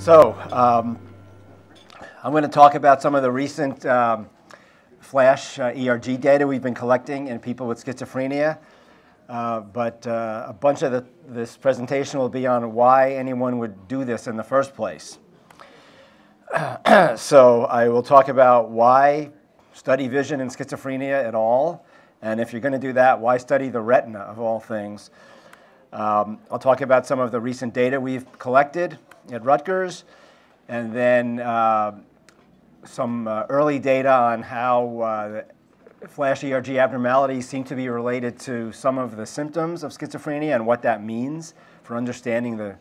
I'm going to talk about some of the recent flash ERG data we've been collecting in people with schizophrenia. But a bunch of this presentation will be on why anyone would do this in the first place. So I will talk about why study vision in schizophrenia at all. And if you're going to do that, why study the retina of all things? I'll talk about some of the recent data we've collected at Rutgers, and then some early data on how flash ERG abnormalities seem to be related to some of the symptoms of schizophrenia and what that means for understanding the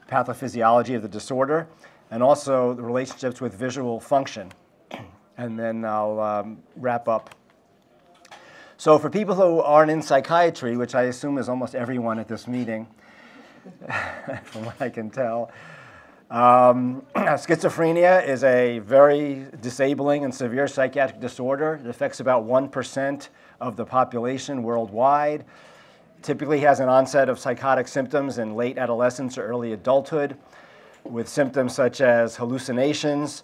pathophysiology of the disorder, and also the relationships with visual function. And then I'll wrap up. So for people who aren't in psychiatry, which I assume is almost everyone at this meeting, from what I can tell, schizophrenia is a very disabling and severe psychiatric disorder. It affects about 1% of the population worldwide. Typically has an onset of psychotic symptoms in late adolescence or early adulthood, with symptoms such as hallucinations,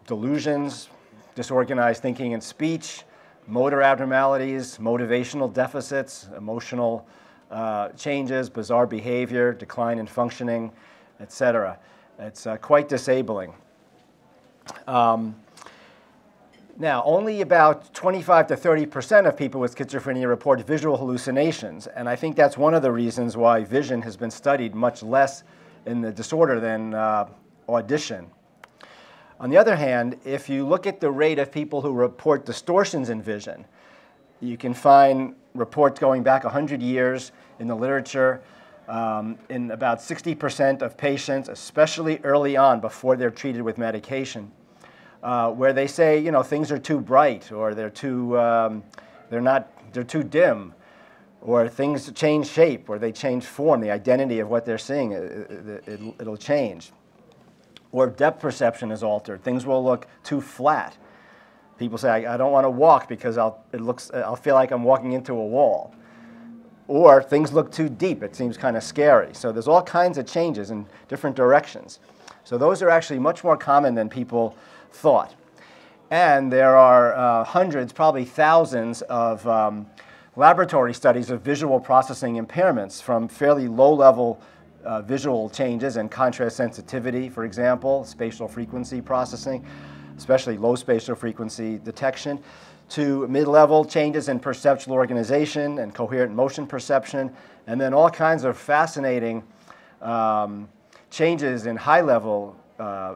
delusions, disorganized thinking and speech, motor abnormalities, motivational deficits, emotional changes, bizarre behavior, decline in functioning, etc. It's quite disabling. Now, only about 25 to 30% of people with schizophrenia report visual hallucinations, and I think that's one of the reasons why vision has been studied much less in the disorder than audition. On the other hand, if you look at the rate of people who report distortions in vision, you can find reports going back 100 years in the literature in about 60% of patients, especially early on before they're treated with medication, where they say, you know, things are too bright, or they're too dim, or things change shape, or they change form. The identity of what they're seeing, it'll change. Or depth perception is altered. Things will look too flat. People say, I don't want to walk because I'll feel like I'm walking into a wall. Or things look too deep. It seems kind of scary. So there's all kinds of changes in different directions. So those are actually much more common than people thought. And there are hundreds, probably thousands of laboratory studies of visual processing impairments, from fairly low-level visual changes and contrast sensitivity, for example, spatial frequency processing, especially low spatial frequency detection, to mid-level changes in perceptual organization and coherent motion perception, and then all kinds of fascinating changes in high-level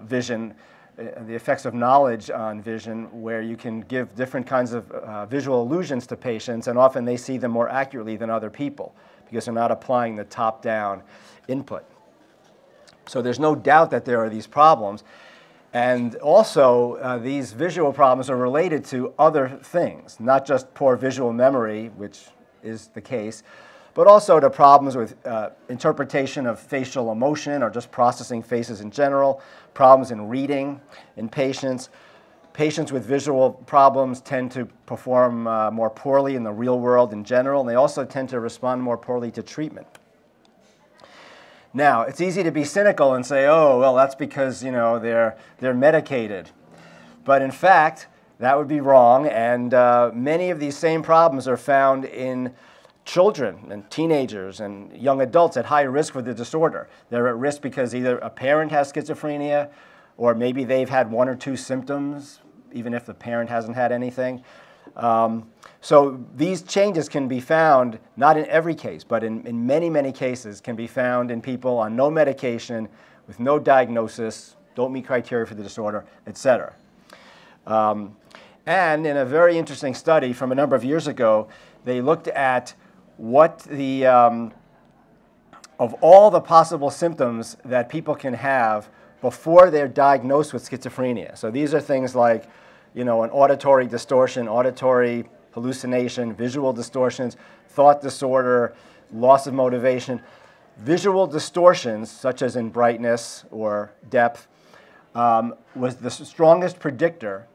vision, the effects of knowledge on vision, where you can give different kinds of visual illusions to patients, and often they see them more accurately than other people because they're not applying the top-down input. So there's no doubt that there are these problems. And also, these visual problems are related to other things, not just poor visual memory, which is the case, but also to problems with interpretation of facial emotion or just processing faces in general, problems in reading in patients. Patients with visual problems tend to perform more poorly in the real world in general, and they also tend to respond more poorly to treatment. Now, it's easy to be cynical and say, oh, well, that's because, you know, they're medicated. But in fact, that would be wrong, and many of these same problems are found in children and teenagers and young adults at high risk for the disorder. They're at risk because either a parent has schizophrenia, or maybe they've had one or two symptoms, even if the parent hasn't had anything. So these changes can be found, not in every case, but in many, many cases, can be found in people on no medication, with no diagnosis, don't meet criteria for the disorder, etc. And in a very interesting study from a number of years ago, they looked at what the, of all the possible symptoms that people can have before they're diagnosed with schizophrenia. So these are things like, you know, an auditory distortion, auditory hallucination, visual distortions, thought disorder, loss of motivation. Visual distortions, such as in brightness or depth, was the strongest predictor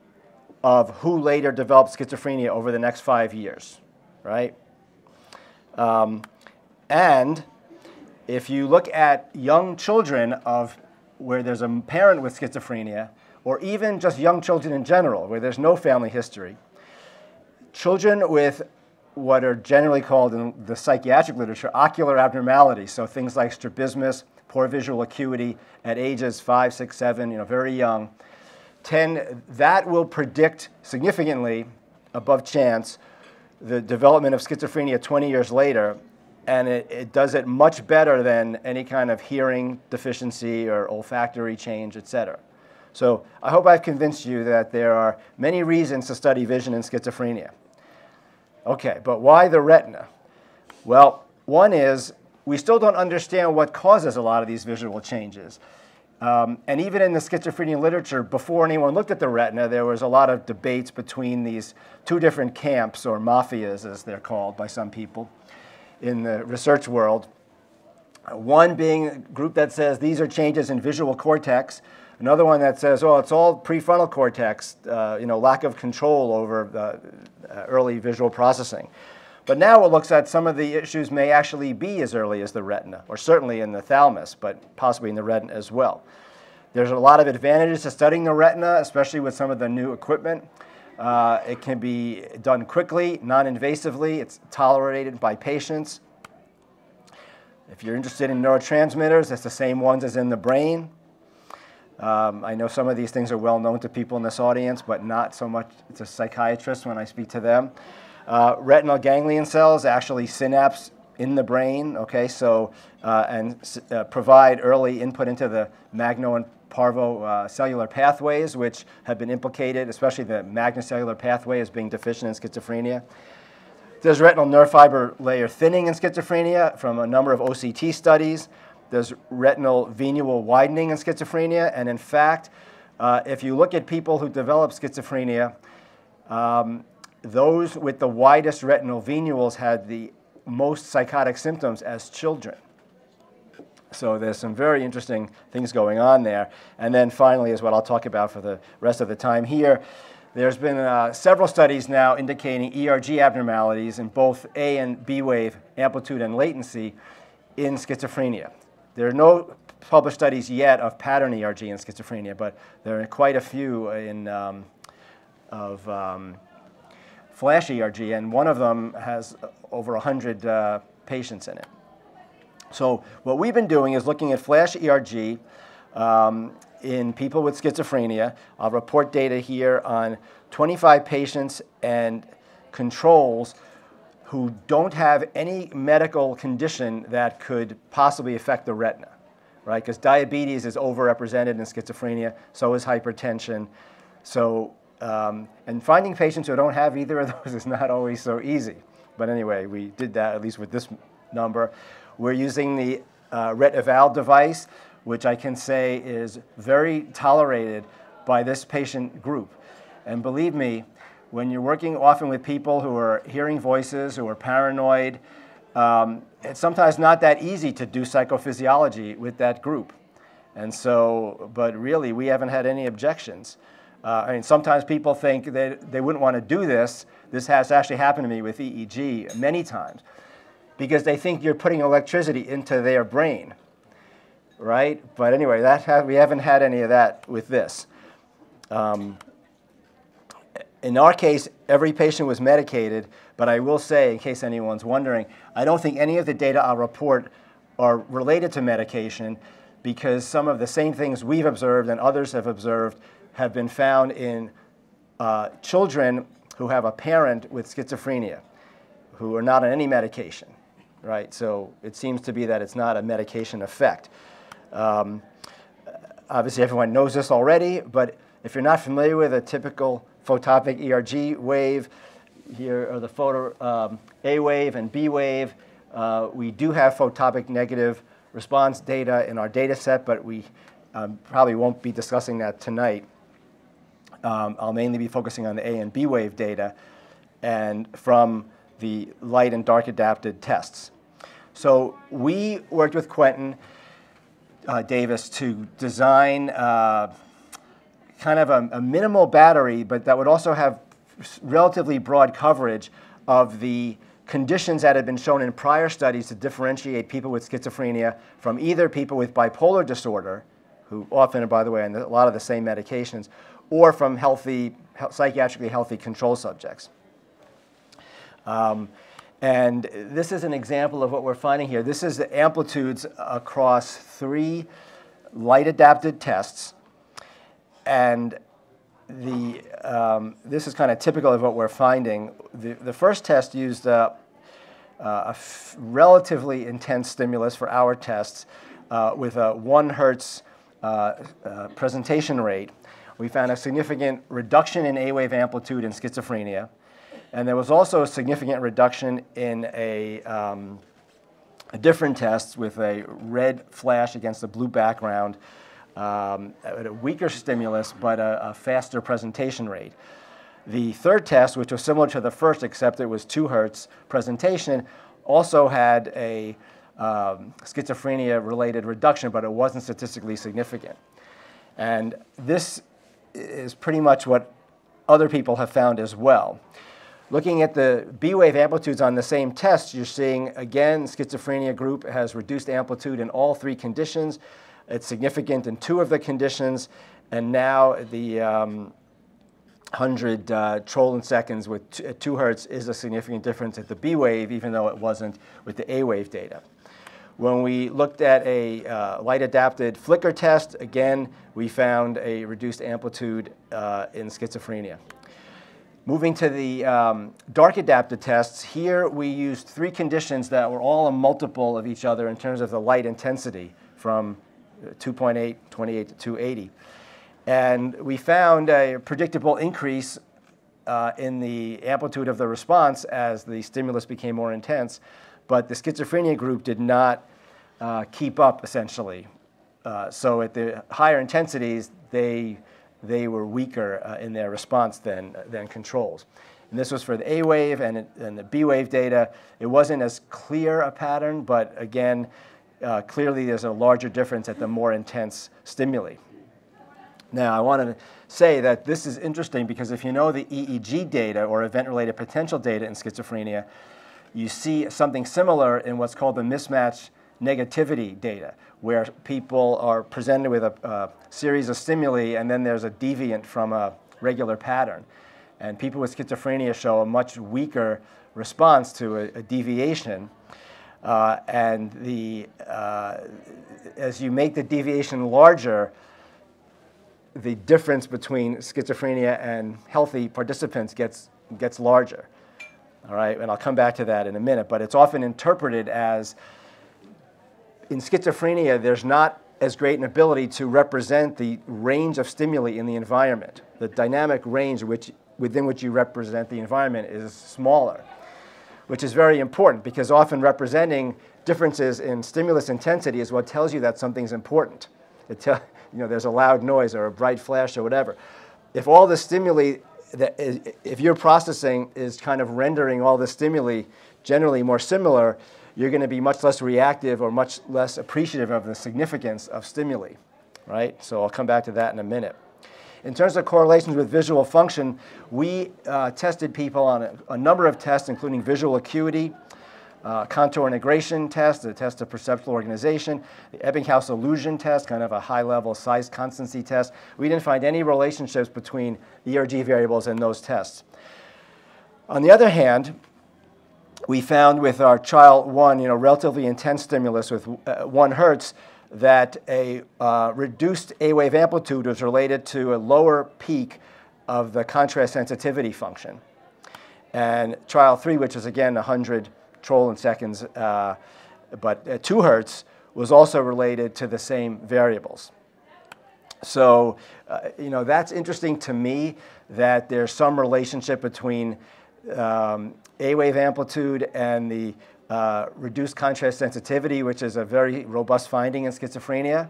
of who later developed schizophrenia over the next 5 years, right? And if you look at young children of where there's a parent with schizophrenia, or even just young children in general, where there's no family history, children with what are generally called in the psychiatric literature ocular abnormalities, so things like strabismus, poor visual acuity at ages 5, 6, 7, very young, that will predict significantly above chance the development of schizophrenia 20 years later, and it does it much better than any kind of hearing deficiency or olfactory change, etc. So I hope I've convinced you that there are many reasons to study vision in schizophrenia. Okay, but why the retina? Well, one is we still don't understand what causes a lot of these visual changes. And even in the schizophrenia literature, before anyone looked at the retina, there was a lot of debates between these two different camps, or mafias as they're called by some people in the research world. One being a group that says these are changes in visual cortex, another one that says, oh, it's all prefrontal cortex, lack of control over early visual processing. But now it looks at some of the issues may actually be as early as the retina, or certainly in the thalamus, but possibly in the retina as well. There's a lot of advantages to studying the retina, especially with some of the new equipment. It can be done quickly, non-invasively. It's tolerated by patients. If you're interested in neurotransmitters, it's the same ones as in the brain. I know some of these things are well known to people in this audience, but not so much to psychiatrists when I speak to them. Retinal ganglion cells actually synapse in the brain, okay, so, provide early input into the magno and parvo cellular pathways, which have been implicated, especially the magnocellular pathway as being deficient in schizophrenia. There's retinal nerve fiber layer thinning in schizophrenia from a number of OCT studies. There's retinal venule widening in schizophrenia, and in fact, if you look at people who develop schizophrenia, those with the widest retinal venules had the most psychotic symptoms as children. So there's some very interesting things going on there. And then finally is what I'll talk about for the rest of the time here. There's been several studies now indicating ERG abnormalities in both A and B wave amplitude and latency in schizophrenia. There are no published studies yet of pattern ERG in schizophrenia, but there are quite a few of flash ERG, and one of them has over 100 patients in it. So what we've been doing is looking at flash ERG in people with schizophrenia. I'll report data here on 25 patients and controls who don't have any medical condition that could possibly affect the retina, right? Because diabetes is overrepresented in schizophrenia, so is hypertension. So, and finding patients who don't have either of those is not always so easy. But anyway, we did that, at least with this number. We're using the RETeval device, which I can say is very tolerated by this patient group. And believe me, when you're working often with people who are hearing voices, who are paranoid, it's sometimes not that easy to do psychophysiology with that group. And so, but really, we haven't had any objections. I mean, sometimes people think that they wouldn't want to do this. This has actually happened to me with EEG many times, because they think you're putting electricity into their brain, right? But anyway, we haven't had any of that with this. In our case, every patient was medicated, but I will say, in case anyone's wondering, I don't think any of the data I'll report are related to medication, because some of the same things we've observed and others have observed have been found in children who have a parent with schizophrenia, who are not on any medication, right? So it seems to be that it's not a medication effect. Obviously, everyone knows this already, but if you're not familiar with a typical photopic ERG wave, here are the photo A wave and B wave. We do have photopic negative response data in our data set, but we probably won't be discussing that tonight. I'll mainly be focusing on the A and B wave data and from the light and dark adapted tests. So we worked with Quentin Davis to design kind of a minimal battery, but that would also have relatively broad coverage of the conditions that had been shown in prior studies to differentiate people with schizophrenia from either people with bipolar disorder, who often are, by the way, on a lot of the same medications, or from psychiatrically healthy control subjects. And this is an example of what we're finding here. This is the amplitudes across 3 light-adapted tests. And this is kind of typical of what we're finding. The first test used a relatively intense stimulus for our tests with a 1 Hertz presentation rate. We found a significant reduction in A-wave amplitude in schizophrenia. And there was also a significant reduction in a different test with a red flash against a blue background, a weaker stimulus, but a faster presentation rate. The third test, which was similar to the first, except it was 2 Hertz presentation, also had a schizophrenia-related reduction, but it wasn't statistically significant. And this is pretty much what other people have found as well. Looking at the B-wave amplitudes on the same test, you're seeing, again, schizophrenia group has reduced amplitude in all 3 conditions. It's significant in 2 of the conditions, and now the 100 Trollin seconds with 2 Hertz is a significant difference at the B-wave, even though it wasn't with the A-wave data. When we looked at a light-adapted flicker test, again, we found a reduced amplitude in schizophrenia. Moving to the dark-adapted tests, here we used 3 conditions that were all a multiple of each other in terms of the light intensity, from 2.8, 28 to 280. And we found a predictable increase in the amplitude of the response as the stimulus became more intense, but the schizophrenia group did not keep up, essentially. So at the higher intensities, they were weaker in their response than controls. And this was for the A-wave and the B-wave data. It wasn't as clear a pattern, but again, clearly there's a larger difference at the more intense stimuli. Now, I want to say that this is interesting because if you know the EEG data, or event-related potential data in schizophrenia, you see something similar in what's called the mismatch negativity data, where people are presented with a series of stimuli and then there's a deviant from a regular pattern. And people with schizophrenia show a much weaker response to a deviation. And as you make the deviation larger, the difference between schizophrenia and healthy participants gets larger. All right, and I'll come back to that in a minute, but it's often interpreted as, in schizophrenia, there's not as great an ability to represent the range of stimuli in the environment. The dynamic range within which you represent the environment is smaller, which is very important because often representing differences in stimulus intensity is what tells you that something's important. There's a loud noise or a bright flash or whatever. If all the stimuli, if your processing is kind of rendering all the stimuli generally more similar, you're going to be much less reactive or much less appreciative of the significance of stimuli, right? So I'll come back to that in a minute. In terms of correlations with visual function, we tested people on a number of tests, including visual acuity, contour integration test, a test of perceptual organization, the Ebbinghaus illusion test, kind of a high-level size constancy test. We didn't find any relationships between ERG variables and those tests. On the other hand, we found with our trial 1, relatively intense stimulus with 1 Hertz, that a reduced A-wave amplitude was related to a lower peak of the contrast sensitivity function. And trial 3, which is again 100 Trollin seconds, but at 2 Hertz, was also related to the same variables. So, that's interesting to me that there's some relationship between A-wave amplitude and the reduced contrast sensitivity, which is a very robust finding in schizophrenia,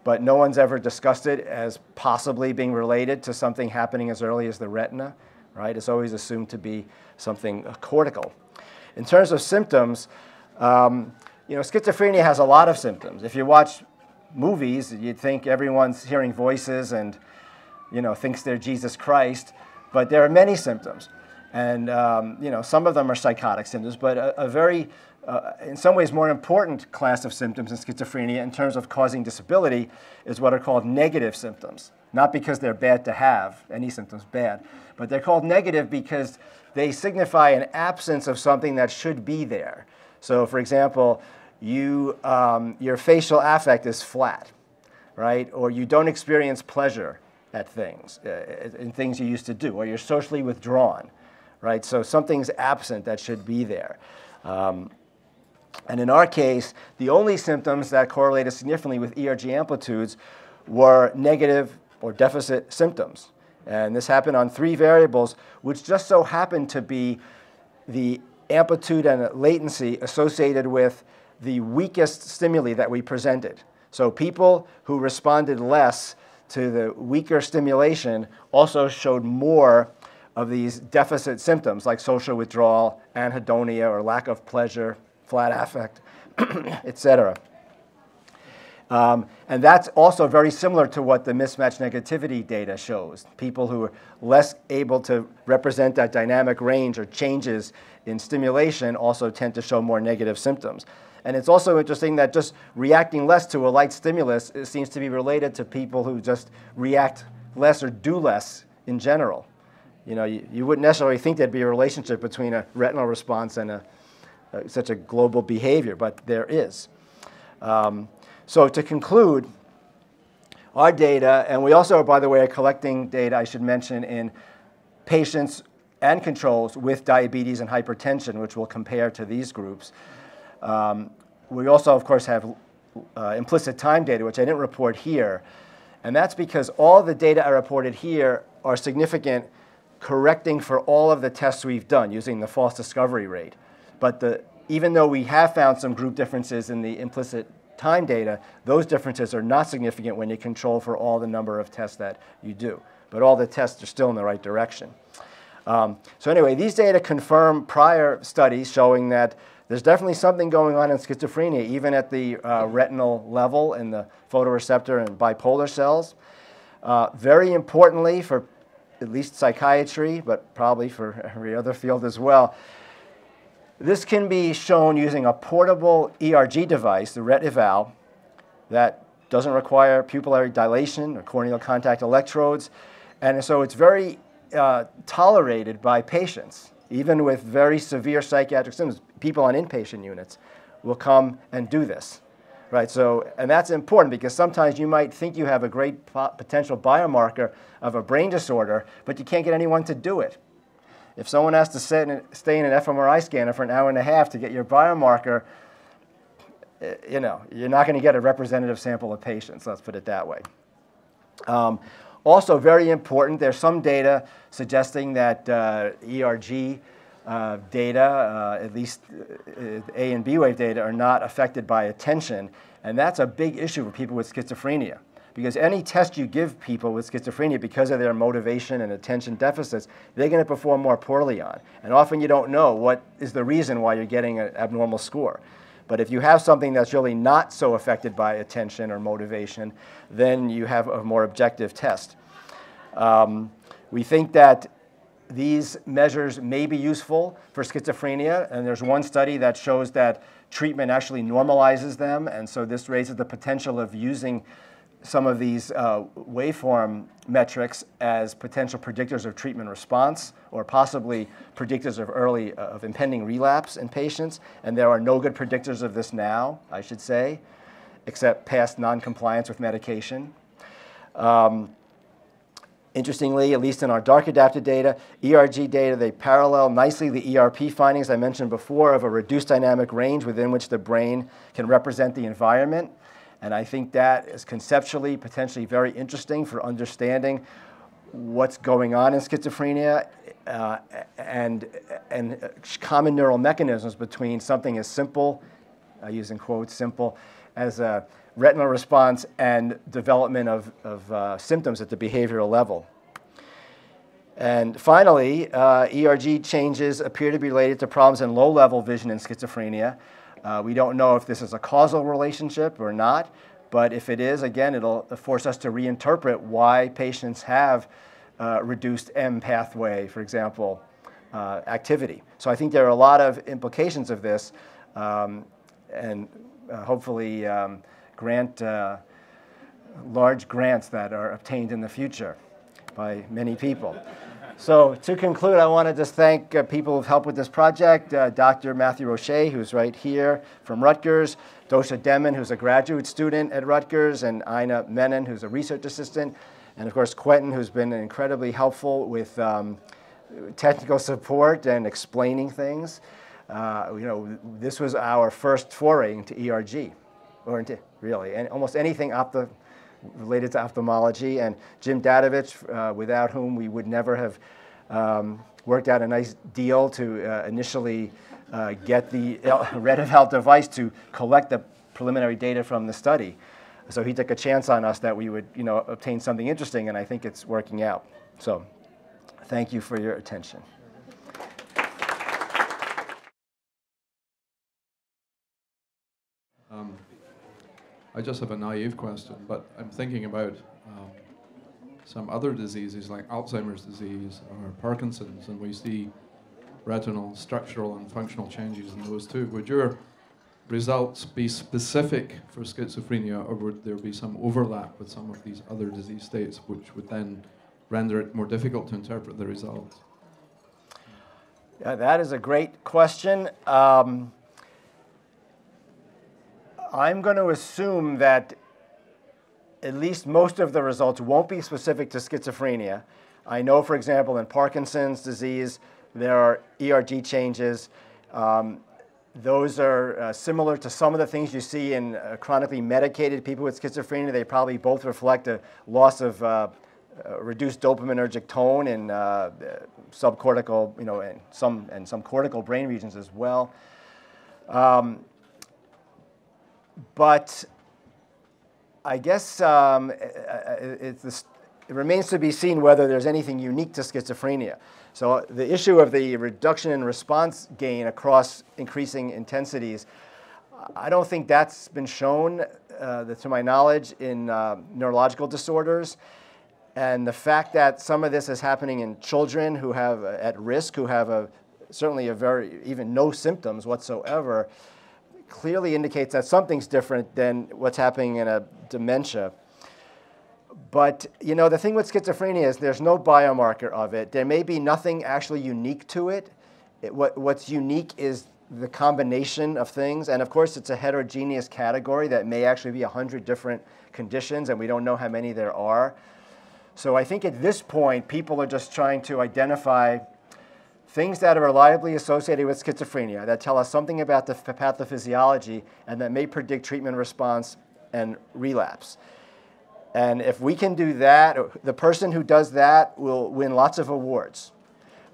but no one's ever discussed it as possibly being related to something happening as early as the retina, right? It's always assumed to be something cortical. In terms of symptoms, schizophrenia has a lot of symptoms. If you watch movies, you'd think everyone's hearing voices and, thinks they're Jesus Christ, but there are many symptoms. And some of them are psychotic symptoms, but a very, in some ways, more important class of symptoms in schizophrenia in terms of causing disability is what are called negative symptoms. Not because they're bad to have, any symptoms bad, but they're called negative because they signify an absence of something that should be there. So, for example, your facial affect is flat, right? Or you don't experience pleasure at things, in things you used to do, or you're socially withdrawn, right? So something's absent that should be there. And in our case, the only symptoms that correlated significantly with ERG amplitudes were negative or deficit symptoms. And this happened on 3 variables, which just so happened to be the amplitude and latency associated with the weakest stimuli that we presented. So people who responded less to the weaker stimulation also showed more of these deficit symptoms like social withdrawal, anhedonia, or lack of pleasure, flat affect, etc. And that's also very similar to what the mismatch negativity data shows. People who are less able to represent that dynamic range or changes in stimulation also tend to show more negative symptoms. And it's also interesting that just reacting less to a light stimulus seems to be related to people who just react less or do less in general. You wouldn't necessarily think there'd be a relationship between a retinal response and such a global behavior, but there is. So to conclude, our data, and we also, by the way, are collecting data, I should mention, in patients and controls with diabetes and hypertension, which we'll compare to these groups. We also, of course, have implicit time data, which I didn't report here. And that's because all the data I reported here are significant, correcting for all of the tests we've done using the false discovery rate. But even though we have found some group differences in the implicit time data, those differences are not significant when you control for all the number of tests that you do. But all the tests are still in the right direction. So anyway, these data confirm prior studies showing that there's definitely something going on in schizophrenia, even at the retinal level in the photoreceptor and bipolar cells. Very importantly for at least psychiatry, but probably for every other field as well, this can be shown using a portable ERG device, the RETeval, that doesn't require pupillary dilation or corneal contact electrodes. And so it's very tolerated by patients, even with very severe psychiatric symptoms. People on inpatient units will come and do this, right? So, and that's important because sometimes you might think you have a great potential biomarker of a brain disorder, but you can't get anyone to do it. If someone has to stay in an fMRI scanner for an hour and a half to get your biomarker, you're not going to get a representative sample of patients, let's put it that way. Also very important, there's some data suggesting that ERG data, at least A and B wave data, are not affected by attention. And that's a big issue for people with schizophrenia. Because any test you give people with schizophrenia, because of their motivation and attention deficits, they're going to perform more poorly on. And often you don't know what is the reason why you're getting an abnormal score. But if you have something that's really not so affected by attention or motivation, then you have a more objective test. We think that these measures may be useful for schizophrenia, and there's one study that shows that treatment actually normalizes them, and so this raises the potential of using some of these waveform metrics as potential predictors of treatment response, or possibly predictors of impending relapse in patients. And there are no good predictors of this now, I should say, except past non-compliance with medication. Interestingly, at least in our dark adapted data, ERG data, they parallel nicely the ERP findings I mentioned before of a reduced dynamic range within which the brain can represent the environment. And I think that is conceptually potentially very interesting for understanding what's going on in schizophrenia and common neural mechanisms between something as simple, I use in quotes, simple, as a retinal response and development of symptoms at the behavioral level. And finally, ERG changes appear to be related to problems in low-level vision in schizophrenia. We don't know if this is a causal relationship or not, but if it is, again, it'll force us to reinterpret why patients have reduced M pathway, for example, activity. So I think there are a lot of implications of this, and hopefully large grants that are obtained in the future by many people. So to conclude, I want to just thank people who've helped with this project, Dr. Matthew Roche, who's right here from Rutgers, Dosha Demon, who's a graduate student at Rutgers, and Ina Menon, who's a research assistant, and of course Quentin, who's been incredibly helpful with technical support and explaining things. This was our first foray into ERG, or into really, and almost anything related to ophthalmology, and Jim Dadovich, without whom we would never have worked out a nice deal to initially get the RETeval device to collect the preliminary data from the study. So he took a chance on us that we would, obtain something interesting, and I think it's working out. So thank you for your attention. I just have a naive question, but I'm thinking about some other diseases like Alzheimer's disease or Parkinson's, and we see retinal, structural, and functional changes in those too. Would your results be specific for schizophrenia, or would there be some overlap with some of these other disease states, which would then render it more difficult to interpret the results? Yeah, that is a great question. I'm going to assume that at least most of the results won't be specific to schizophrenia. I know, for example, in Parkinson's disease, there are ERG changes. Those are similar to some of the things you see in chronically medicated people with schizophrenia. They probably both reflect a loss of reduced dopaminergic tone in subcortical, and some cortical brain regions as well. But I guess it remains to be seen whether there's anything unique to schizophrenia. So the issue of the reduction in response gain across increasing intensities, I don't think that's been shown, to my knowledge, in neurological disorders. And the fact that some of this is happening in children who have at risk, who have certainly even no symptoms whatsoever, clearly indicates that something's different than what's happening in a dementia. But, the thing with schizophrenia is there's no biomarker of it. There may be nothing actually unique to it. What's unique is the combination of things. And of course, it's a heterogeneous category that may actually be 100 different conditions, and we don't know how many there are. So I think at this point, people are just trying to identify things that are reliably associated with schizophrenia, that tell us something about the pathophysiology and that may predict treatment response and relapse. And if we can do that, the person who does that will win lots of awards.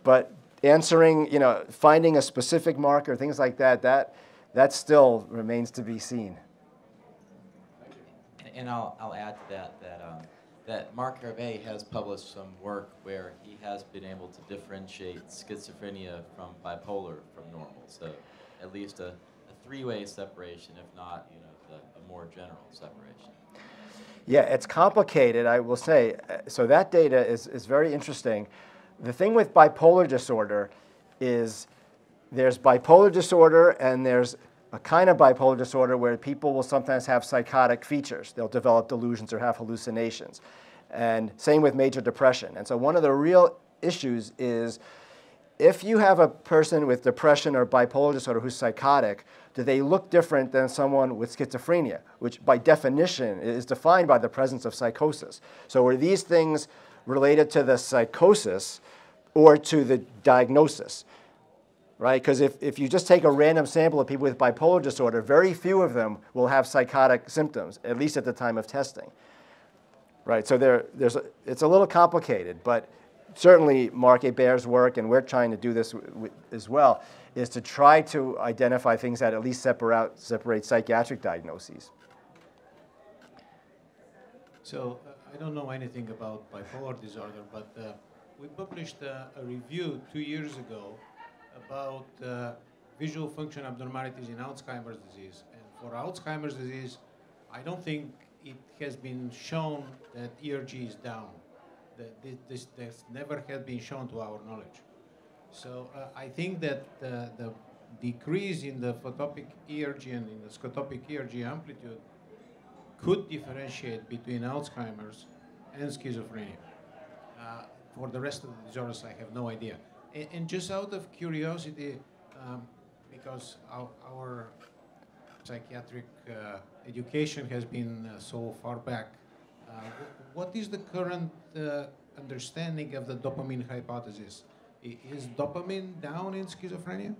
But answering, finding a specific marker, things like that that still remains to be seen. And I'll add to that Mark Hervé has published some work where he has been able to differentiate schizophrenia from bipolar from normal. So at least a three-way separation, if not, a more general separation. Yeah, it's complicated, I will say. So that data is very interesting. The thing with bipolar disorder is there's bipolar disorder and there's a kind of bipolar disorder where people will sometimes have psychotic features. They'll develop delusions or have hallucinations. And same with major depression. And so one of the real issues is if you have a person with depression or bipolar disorder who's psychotic, do they look different than someone with schizophrenia, which by definition is defined by the presence of psychosis? So are these things related to the psychosis or to the diagnosis? Right? Because if you just take a random sample of people with bipolar disorder, very few of them will have psychotic symptoms, at least at the time of testing. Right? So it's a little complicated, but certainly Mark Hebert's work, and we're trying to do this as well, is to try to identify things that at least separate psychiatric diagnoses. So I don't know anything about bipolar disorder, but we published a review 2 years ago about visual function abnormalities in Alzheimer's disease. And for Alzheimer's disease, I don't think it has been shown that ERG is down. This never had been shown to our knowledge. So I think that the decrease in the photopic ERG and in the scotopic ERG amplitude could differentiate between Alzheimer's and schizophrenia. For the rest of the disorders, I have no idea. And just out of curiosity, because our psychiatric education has been so far back, what is the current understanding of the dopamine hypothesis? Is dopamine down in schizophrenia?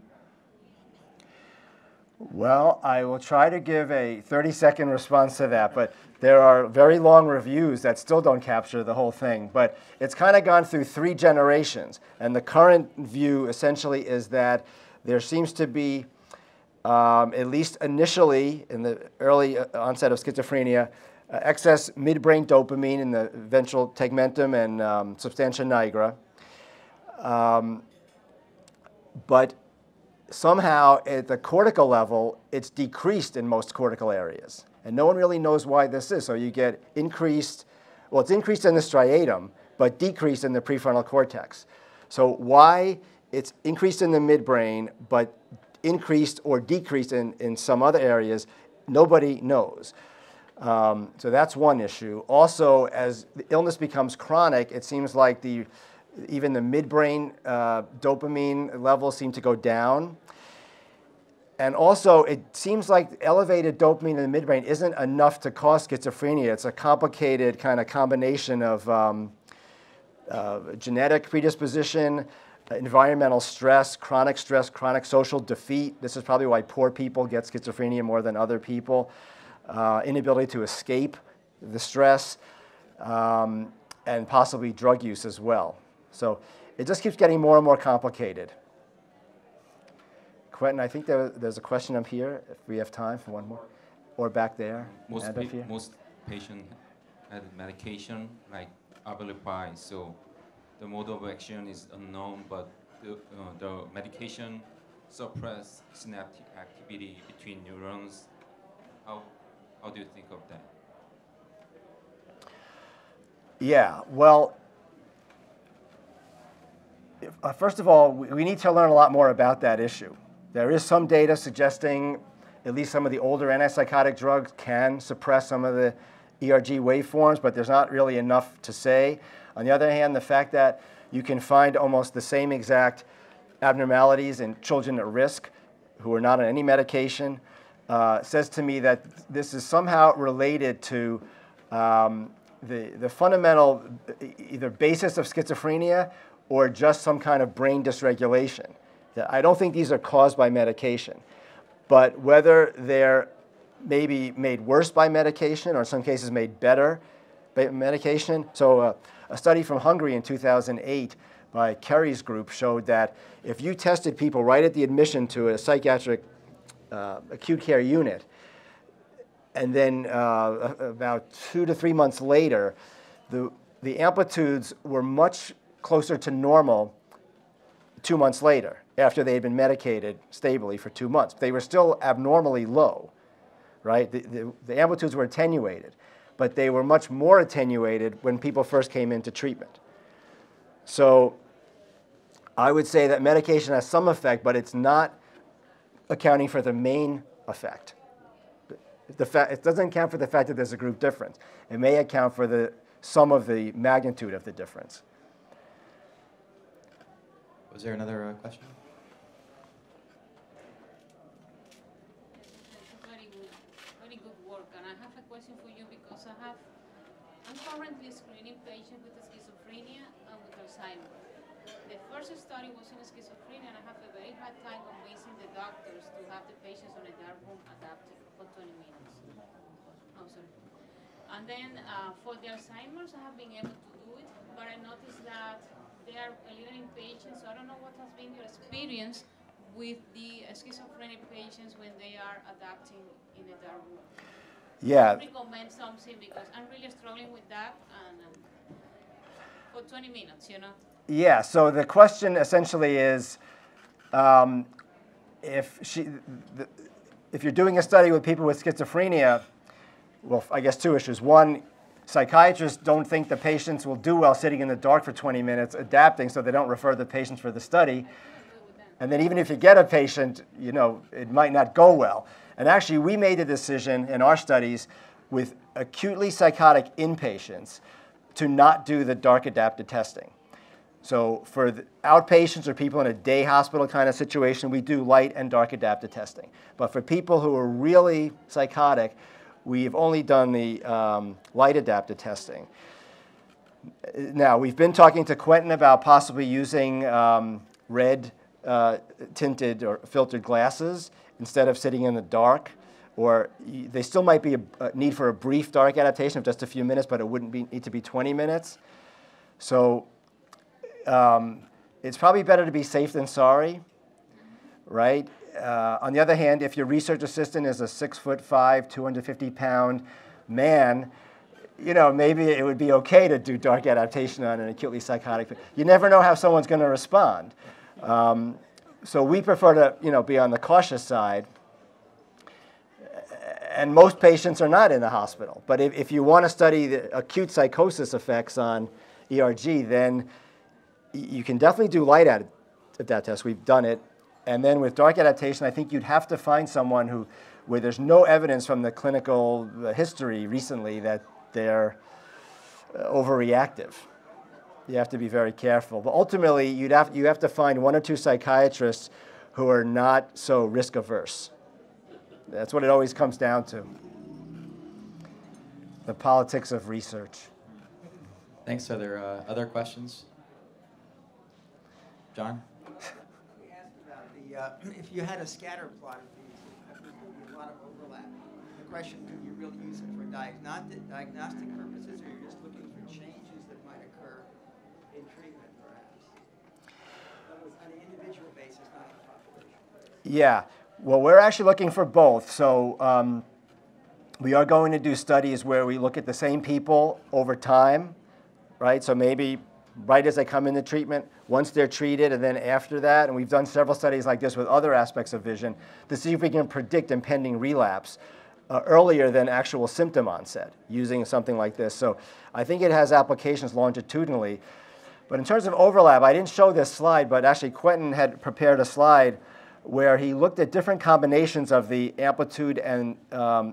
Well, I will try to give a 30-second response to that, but there are very long reviews that still don't capture the whole thing. But it's kind of gone through 3 generations, and the current view essentially is that there seems to be, at least initially in the early onset of schizophrenia, excess midbrain dopamine in the ventral tegmentum and substantia nigra. But somehow at the cortical level, it's decreased in most cortical areas. And no one really knows why this is. So you get increased, well, it's increased in the striatum, but decreased in the prefrontal cortex. So why it's increased in the midbrain, but increased or decreased in some other areas, nobody knows. So that's one issue. Also, as the illness becomes chronic, it seems like even the midbrain dopamine levels seem to go down. And also, it seems like elevated dopamine in the midbrain isn't enough to cause schizophrenia. It's a complicated kind of combination of genetic predisposition, environmental stress, chronic social defeat. This is probably why poor people get schizophrenia more than other people. Inability to escape the stress, and possibly drug use as well. So it just keeps getting more and more complicated. Quentin, I think there's a question up here, if we have time for one more. Or back there. Most patients had medication like abilify, so the mode of action is unknown, but the medication suppress synaptic activity between neurons. How do you think of that? Yeah, well, first of all, we need to learn a lot more about that issue. There is some data suggesting at least some of the older antipsychotic drugs can suppress some of the ERG waveforms, but there's not really enough to say. On the other hand, the fact that you can find almost the same exact abnormalities in children at risk who are not on any medication says to me that this is somehow related to the fundamental either basis of schizophrenia or just some kind of brain dysregulation. I don't think these are caused by medication, but whether they're maybe made worse by medication or in some cases made better by medication. So a study from Hungary in 2008 by Kerry's group showed that if you tested people right at the admission to a psychiatric acute care unit, and then about 2 to 3 months later, the amplitudes were much closer to normal 2 months later, after they had been medicated stably for 2 months. They were still abnormally low, right? The amplitudes were attenuated, but they were much more attenuated when people first came into treatment. So I would say that medication has some effect, but it's not accounting for the main effect. It doesn't account for the fact that there's a group difference. It may account for some of the magnitude of the difference. Was there another question? Very good work. And I have a question for you because I'm currently screening patients with schizophrenia and with Alzheimer's. The first study was in schizophrenia, and I have a very hard time convincing the doctors to have the patients on a dark room adapted for 20 minutes. Oh, sorry. And then for the Alzheimer's, I have been able to do it, but I noticed that they are a little impatient, so I don't know what has been your experience with the schizophrenic patients when they are adapting in the dark room. Yeah. I recommend something because I'm really struggling with that, and for 20 minutes, you know. Yeah, so the question essentially is, if you're doing a study with people with schizophrenia, well, I guess 2 issues. One, psychiatrists don't think the patients will do well sitting in the dark for 20 minutes adapting, so they don't refer the patients for the study. And then even if you get a patient, it might not go well. And actually, we made a decision in our studies with acutely psychotic inpatients to not do the dark adapted testing. So for the outpatients or people in a day hospital kind of situation, we do light and dark adapted testing. But for people who are really psychotic, we've only done the light adapted testing. Now, we've been talking to Quentin about possibly using red tinted or filtered glasses instead of sitting in the dark. Or they still might be a need for a brief dark adaptation of just a few minutes, but it wouldn't need to be 20 minutes. So it's probably better to be safe than sorry, right? On the other hand, if your research assistant is a 6'5", 250-pound man, maybe it would be okay to do dark adaptation on an acutely psychotic. You never know how someone's going to respond. So we prefer to, be on the cautious side. And most patients are not in the hospital. But if you want to study the acute psychosis effects on ERG, then you can definitely do light adaptation test. We've done it. And then with dark adaptation, I think you'd have to find someone where there's no evidence from the clinical history recently that they're overreactive. You have to be very careful. But ultimately, you have to find one or two psychiatrists who are not so risk averse. That's what it always comes down to. The politics of research. Thanks. Are there other questions? John? We asked about if you had a scatter plot of these, I think there would be a lot of overlap. The question, could you really use it for diagnostic purposes, or you're just looking for changes that might occur in treatment, perhaps? That was on an individual basis, not on a population. Yeah. Well, we're actually looking for both. So we are going to do studies where we look at the same people over time, right? So maybe right as they come into treatment, once they're treated, and then after that. And we've done several studies like this with other aspects of vision to see if we can predict impending relapse earlier than actual symptom onset using something like this. So I think it has applications longitudinally. But in terms of overlap, I didn't show this slide, but actually Quentin had prepared a slide where he looked at different combinations of the amplitude and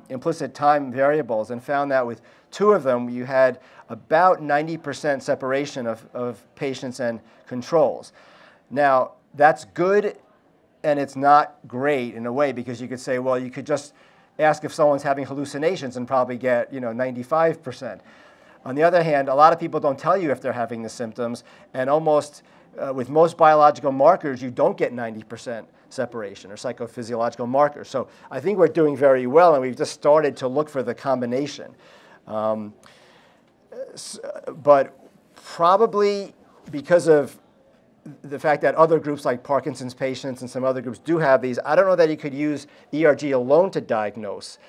implicit time variables and found that with two of them, you had about 90% separation of patients and controls. Now, that's good, and it's not great in a way, because you could say, well, you could just ask if someone's having hallucinations and probably get 95%. On the other hand, a lot of people don't tell you if they're having the symptoms, and almost with most biological markers, you don't get 90% separation or psychophysiological markers. So I think we're doing very well, and we've just started to look for the combination. But probably because of the fact that other groups like Parkinson's patients and some other groups do have these, I don't know that you could use ERG alone to diagnose.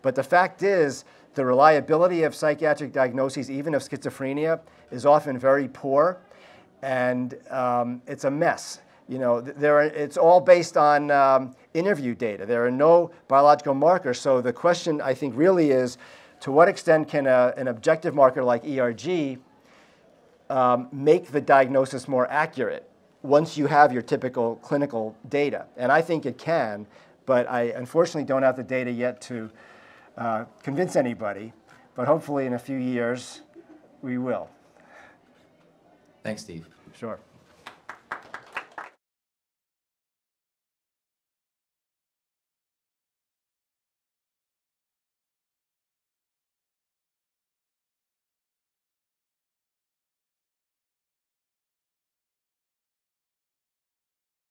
But the fact is, the reliability of psychiatric diagnoses, even of schizophrenia, is often very poor, and it's a mess. It's all based on interview data. There are no biological markers. So the question, I think, really is, to what extent can an objective marker like ERG make the diagnosis more accurate once you have your typical clinical data? And I think it can, but I unfortunately don't have the data yet to convince anybody. But hopefully in a few years, we will. Thanks, Steve. Sure.